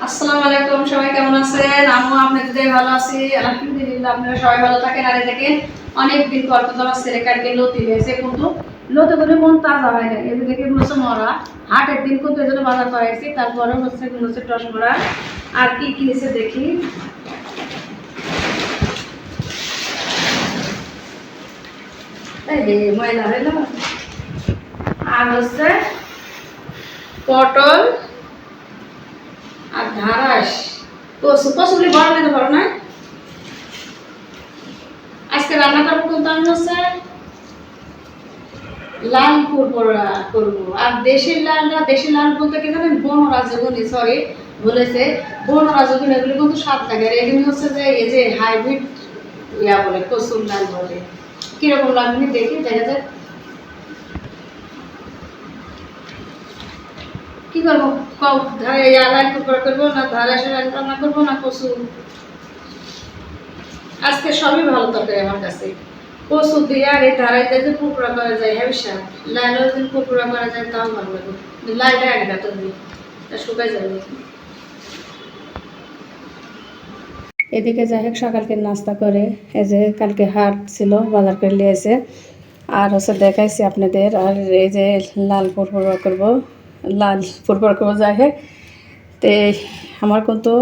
আসসালামু আলাইকুম, সবাই কেমন আছেন? আমিও আপনাদের ভালো আছি আলহামদুলিল্লাহ। আপনারা সবাই ভালো থাকেন আর দেখেন অনেকদিন পর কিন্তু আমার ছেলে কালকে লতি হয়েছে, কিন্তু লতি করে মন তাজা হয় না। এই যে দেখে মনে মরা হাটের দিন কিন্তু এই জন্য বাজার করাইছি। তারপরে হচ্ছে টসমরা আর কি কিনেছে দেখি। এই ময়লা হইল আর হচ্ছে পটল আর ঢাঁড়াস কচুগুলি বড় নিতে পারো না। আজকে রান্না করবো কিন্তু আমি হচ্ছে লাল পরোটা করবো। আর দেশি লাল বলতে কি জানেন, বনরাজগুলি, সরি বলেছে বনরাজগুলি, এগুলি কিন্তু স্বাদ লাগে। আর এগুলি হচ্ছে যে এই যে হাইব্রিড ইয়া বলে কচুর লাল বলে। কিরকম লাগবে দেখি, দেখা যায় কি করবো। ধারে লাল পরোটা করবো না ধারে এসে রান্না করবো না কচু। আজকে সবই ভালো তরকারি আমার কাছে। কচু দিয়ে আর এই ধারাইতে যে পুকুরা করা যায় হ্যাঁ বিশাল লাইলেও যদি পুকুরা করা যায় তাও ভালো লাগে। লাইটা আগে না তুমি শুকাই যাবে। এদিকে যাই হোক সকালকে নাস্তা করে এই যে কালকে হাট ছিল বাজার করে নিয়ে এসে আর হচ্ছে দেখাইছি আপনাদের। আর এই যে লাল পুরপুরা করবো, লাল পুরপুরা করবো যাই হোক। তো আমার কিন্তু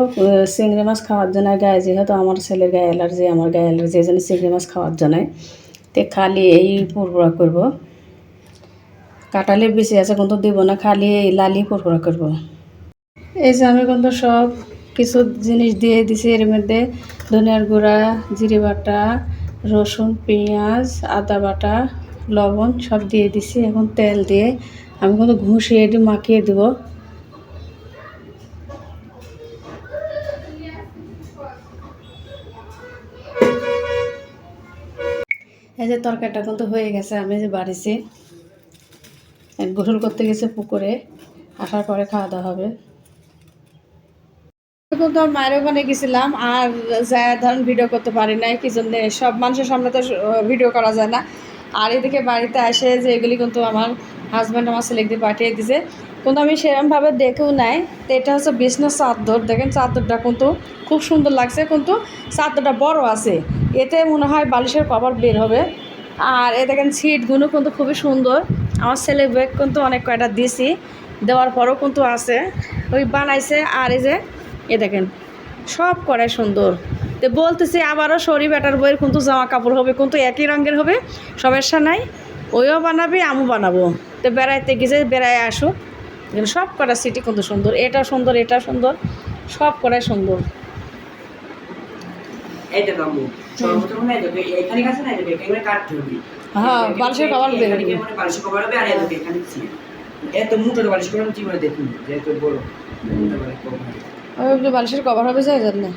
চিংড়ি মাছ খাওয়ার জন্য গায়ে, যেহেতু আমার ছেলের গায়ে অ্যালার্জি, আমার গায়ে অ্যালার্জি, এই জন্য চিংড়ি মাছ খাওয়ার জন্য তো খালি এই পুরপুরা করবো। কাটালে বেশি আছে কিন্তু দিব না, খালি এই লালি পুরপুরা করবো। এই যে আমি কিন্তু সব কিছু জিনিস দিয়ে দিছি এর মধ্যে, ধনিয়ার গুঁড়া, জিরে বাটা, রসুন, পেঁয়াজ, আদা বাটা, লবণ সব দিয়ে দিছি। এখন তেল দিয়ে আমি কিন্তু ঘুষিয়ে মাখিয়ে দেবো। এই যে তরকারিটা কিন্তু হয়ে গেছে, আমি যে বাড়িছি গোসল করতে গেছে পুকুরে, আসার পরে খাওয়া দাওয়া হবে। কিন্তু আমার মায়ের ওখানে গেছিলাম আর যা ধরেন ভিডিও করতে পারি নাই, কি জন্য সব মানুষের সামনে তো ভিডিও করা যায় না। আর এদিকে বাড়িতে আসে যে এগুলি কিন্তু আমার হাজব্যান্ড আমার ছেলেকে দিয়ে পাঠিয়ে দিছে, কিন্তু আমি সেরকমভাবে দেখেও নাই। তো এটা হচ্ছে বিছনার চাদর, দেখেন চাদরটা কিন্তু খুব সুন্দর লাগছে, কিন্তু চাদরটা বড় আছে, এতে মনে হয় বালিশের কভার বের হবে। আর এ দেখেন সিটগুলো কিন্তু খুবই সুন্দর। আমার ছেলে ব্যাগ কিন্তু অনেক কয়টা দিছি, দেওয়ার পরও কিন্তু আছে, ওই বানাইছে। আর এই যে এ দেখেন সব করাই সুন্দর। তো বলতেছি আবারও সরি বেটার বইয়ের কিন্তু জামা কাপড় হবে, কিন্তু একই রঙের হবে, সমস্যা নাই। ওইও বানাবে আমও বানাবো। তো বেড়াইতে গেছে বেড়ায় আসুক, সব করা সিটি কিন্তু সুন্দর, এটা সুন্দর, এটা সুন্দর, সব করাই সুন্দর। এইটা কামু সর্বপ্রথম না এটা এখানে কাছে না এটা এখানে কাটতে হবে। হ্যাঁ বালিশের কভার বের হবে, মানে বালিশের কভার হবে। আর এটা এখানে ছিল এত মোটা বালিশ করে আমি জীবনে দেখিনি যে এত বড় মোটা বালিশ কভার। ওই বালিশের কভার হবে যাই জান না।